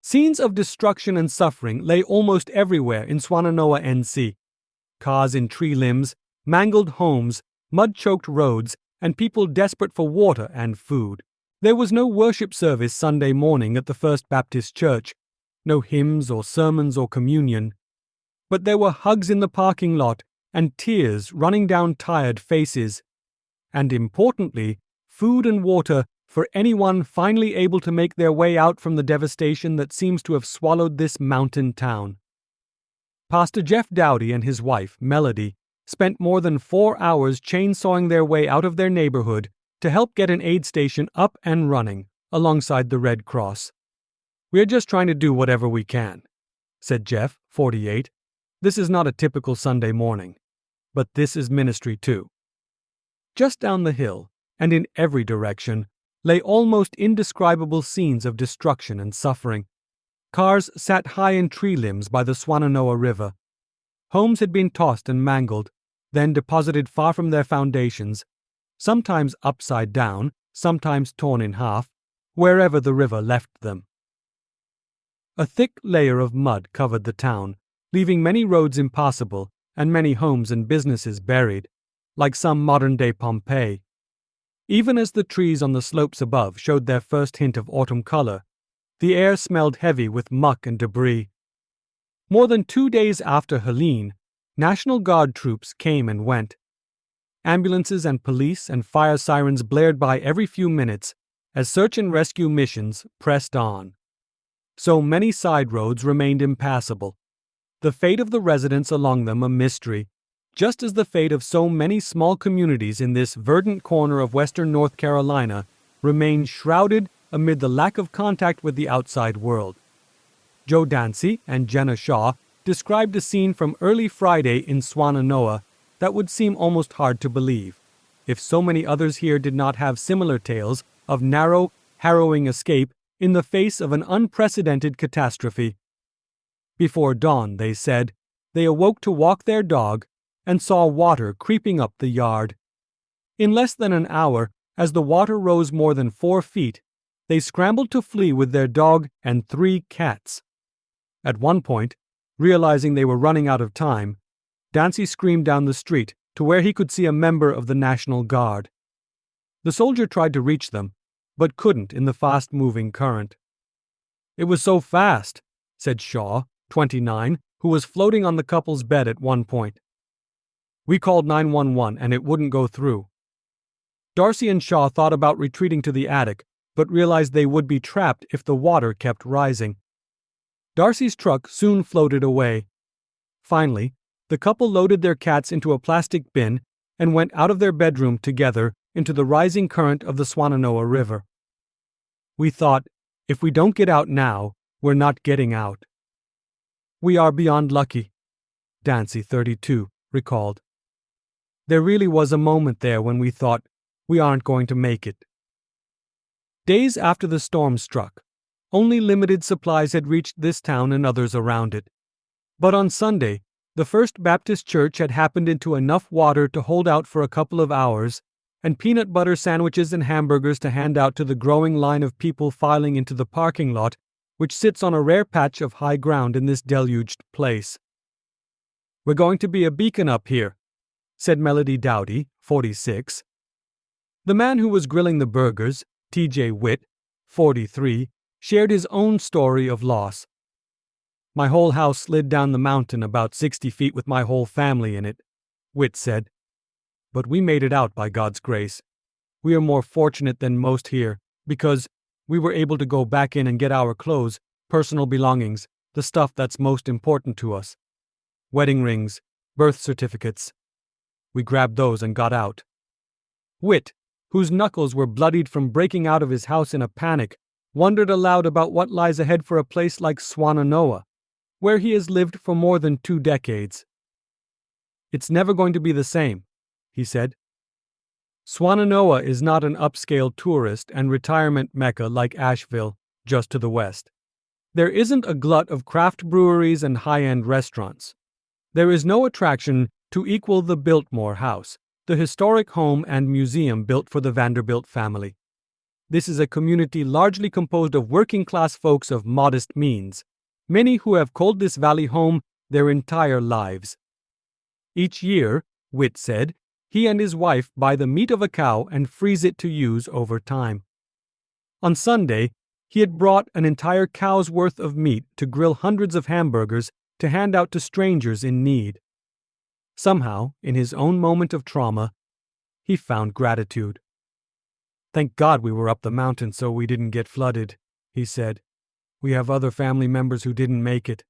Scenes of destruction and suffering lay almost everywhere in Swannanoa, NC. Cars in tree limbs, mangled homes, mud-choked roads, and people desperate for water and food. There was no worship service Sunday morning at the First Baptist Church, no hymns or sermons or communion. But there were hugs in the parking lot and tears running down tired faces. And importantly, food and water for anyone finally able to make their way out from the devastation that seems to have swallowed this mountain town. Pastor Jeff Dowdy and his wife, Melody, spent more than 4 hours chainsawing their way out of their neighborhood to help get an aid station up and running alongside the Red Cross. "We're just trying to do whatever we can," said Jeff, 48. "This is not a typical Sunday morning, but this is ministry too." Just down the hill, and in every direction, lay almost indescribable scenes of destruction and suffering. Cars sat high in tree limbs by the Swannanoa River. Homes had been tossed and mangled, then deposited far from their foundations, sometimes upside down, sometimes torn in half, wherever the river left them. A thick layer of mud covered the town, leaving many roads impassable and many homes and businesses buried, like some modern-day Pompeii. Even as the trees on the slopes above showed their first hint of autumn color, the air smelled heavy with muck and debris. More than 2 days after Helene, National Guard troops came and went. Ambulances and police and fire sirens blared by every few minutes as search and rescue missions pressed on. So many side roads remained impassable, the fate of the residents along them a mystery, just as the fate of so many small communities in this verdant corner of western North Carolina remained shrouded amid the lack of contact with the outside world. Joe Dancy and Jenna Shaw described a scene from early Friday in Swannanoa that would seem almost hard to believe, if so many others here did not have similar tales of narrow, harrowing escape in the face of an unprecedented catastrophe. Before dawn, they said, they awoke to walk their dog and saw water creeping up the yard. In less than an hour, as the water rose more than 4 feet, they scrambled to flee with their dog and 3 cats. At one point, realizing they were running out of time, Dancy screamed down the street to where he could see a member of the National Guard. The soldier tried to reach them, but couldn't in the fast-moving current. "It was so fast," said Shaw, 29, who was floating on the couple's bed at one point. "We called 911 and it wouldn't go through." Darcy and Shaw thought about retreating to the attic, but realized they would be trapped if the water kept rising. Darcy's truck soon floated away. Finally, the couple loaded their cats into a plastic bin and went out of their bedroom together into the rising current of the Swannanoa River. "We thought, if we don't get out now, we're not getting out." "We are beyond lucky," Dancy, 32, recalled. "There really was a moment there when we thought, we aren't going to make it." Days after the storm struck, only limited supplies had reached this town and others around it. But on Sunday, the First Baptist Church had happened into enough water to hold out for a couple of hours, and peanut butter sandwiches and hamburgers to hand out to the growing line of people filing into the parking lot, which sits on a rare patch of high ground in this deluged place. "We're going to be a beacon up here," said Melody Dowdy, 46. The man who was grilling the burgers, T.J. Witt, 43, shared his own story of loss. "My whole house slid down the mountain about 60 feet with my whole family in it," Witt said. "But we made it out by God's grace. We are more fortunate than most here, because we were able to go back in and get our clothes, personal belongings, the stuff that's most important to us. Wedding rings, birth certificates. We grabbed those and got out." Witt, whose knuckles were bloodied from breaking out of his house in a panic, wondered aloud about what lies ahead for a place like Swannanoa, where he has lived for more than 2 decades. "It's never going to be the same," he said. Swannanoa is not an upscale tourist and retirement mecca like Asheville, just to the west. There isn't a glut of craft breweries and high-end restaurants. There is no attraction to equal the Biltmore House, the historic home and museum built for the Vanderbilt family. This is a community largely composed of working-class folks of modest means, many who have called this valley home their entire lives. Each year, Witt said, he and his wife buy the meat of a cow and freeze it to use over time. On Sunday, he had brought an entire cow's worth of meat to grill hundreds of hamburgers to hand out to strangers in need. Somehow, in his own moment of trauma, he found gratitude. "Thank God we were up the mountain so we didn't get flooded," he said. "We have other family members who didn't make it.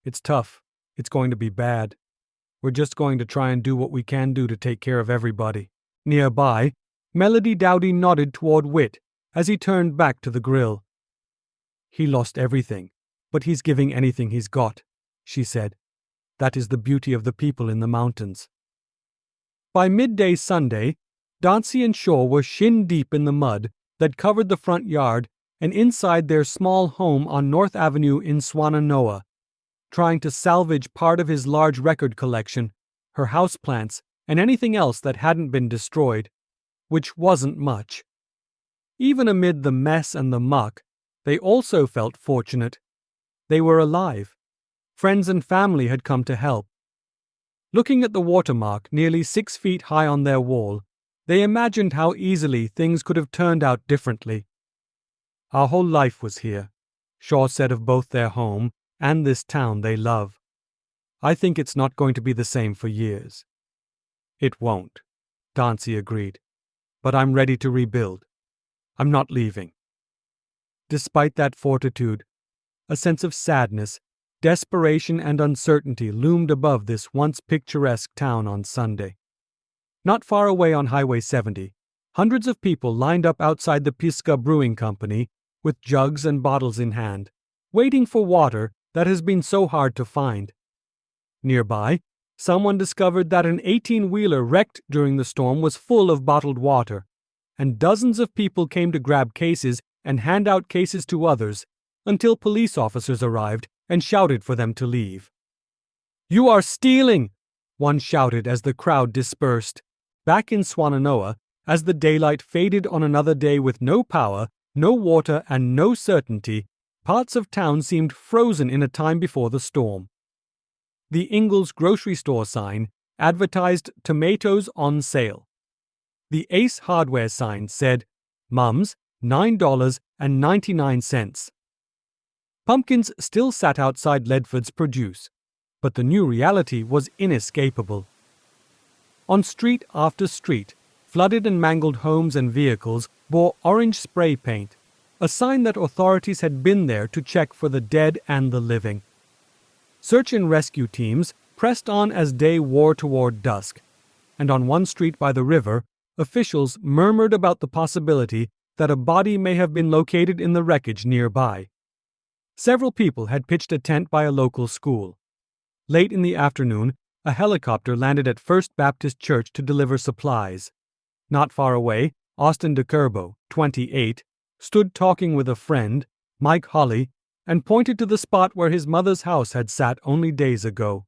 It's tough. It's going to be bad. We're just going to try and do what we can do to take care of everybody." Nearby, Melody Dowdy nodded toward Witt as he turned back to the grill. "He lost everything, but he's giving anything he's got," she said. "That is the beauty of the people in the mountains." By midday Sunday, Dauncey and Shaw were shin-deep in the mud that covered the front yard and inside their small home on North Avenue in Swannanoa, trying to salvage part of his large record collection, her houseplants, and anything else that hadn't been destroyed, which wasn't much. Even amid the mess and the muck, they also felt fortunate. They were alive. Friends and family had come to help. Looking at the watermark nearly 6 feet high on their wall, they imagined how easily things could have turned out differently. "Our whole life was here," Shaw said of both their home and this town they love. "I think it's not going to be the same for years." "It won't," Dauncey agreed. "But I'm ready to rebuild. I'm not leaving." Despite that fortitude, a sense of sadness, desperation, and uncertainty loomed above this once picturesque town on Sunday. Not far away on Highway 70, hundreds of people lined up outside the Pisgah Brewing Company with jugs and bottles in hand, waiting for water that has been so hard to find. Nearby, someone discovered that an 18-wheeler wrecked during the storm was full of bottled water, and dozens of people came to grab cases and hand out cases to others until police officers arrived and shouted for them to leave. "You are stealing!" one shouted as the crowd dispersed. Back in Swannanoa, as the daylight faded on another day with no power, no water, and no certainty, parts of town seemed frozen in a time before the storm. The Ingalls grocery store sign advertised tomatoes on sale. The Ace Hardware sign said, "Mums, $9.99. Pumpkins still sat outside Ledford's produce, but the new reality was inescapable. On street after street, flooded and mangled homes and vehicles bore orange spray paint, a sign that authorities had been there to check for the dead and the living. Search and rescue teams pressed on as day wore toward dusk, and on one street by the river, officials murmured about the possibility that a body may have been located in the wreckage nearby. Several people had pitched a tent by a local school. Late in the afternoon, a helicopter landed at First Baptist Church to deliver supplies. Not far away, Austin DeCurbo, 28, stood talking with a friend, Mike Holly, and pointed to the spot where his mother's house had sat only days ago.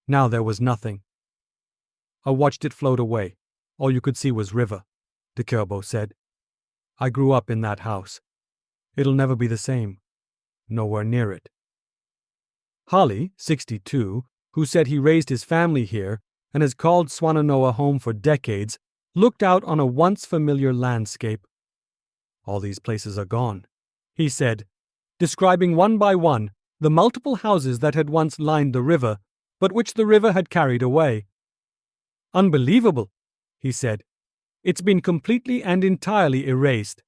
Now there was nothing. "I watched it float away. All you could see was river," DeCurbo said. "I grew up in that house. It'll never be the same. Nowhere near it." Holly, 62, who said he raised his family here and has called Swannanoa home for decades, looked out on a once familiar landscape. "All these places are gone," he said, describing one by one the multiple houses that had once lined the river, but which the river had carried away. "Unbelievable," he said. "It's been completely and entirely erased.